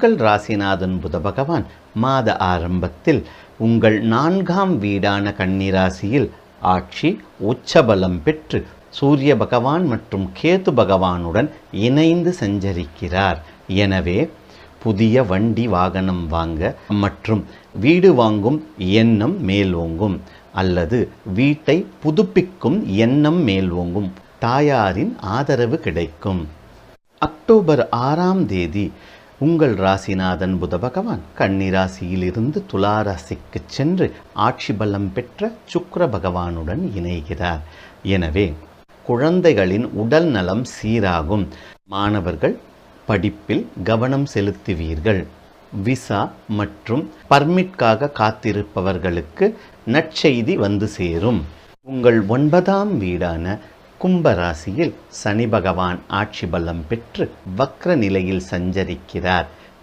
உங்கள் ராசிநாதன் புத பகவான் மாத ஆரம்பத்தில் உங்கள் 4ஆம் வீடான கன்னிராசியில் ஆட்சி உச்சபலம் பெற்று சூரிய பகவான் மற்றும் கேது பகவானுடன் இணைந்து சஞ்சரிக்கிறார். எனவே புதிய வண்டி வாகனம் வாங்க மற்றும் வீடு வாங்கும் எண்ணம் மேலோங்கும், அல்லது வீட்டை புதுப்பிக்கும் எண்ணம் மேலோங்கும். தாயாரின் ஆதரவு கிடைக்கும். அக்டோபர் 6ஆம் தேதி உங்கள் ராசிநாதன் புத பகவான் கன்னிராசியிலிருந்து துலா ராசிக்கு சென்று ஆட்சி பலம் பெற்ற சுக்கிர பகவானுடன் இணைகிறார். எனவே குழந்தைகளின் உடல் நலம் சீராகும். மாணவர்கள் படிப்பில் கவனம் செலுத்துவீர்கள். விசா மற்றும் பர்மிட்காக காத்திருப்பவர்களுக்கு நற்செய்தி வந்து சேரும். உங்கள் 9ஆம் வீடான கும்பராசியில் சனி பகவான் ஆட்சி பலம் பெற்று வக்ர நிலையில் சஞ்சரிக்கிறார்.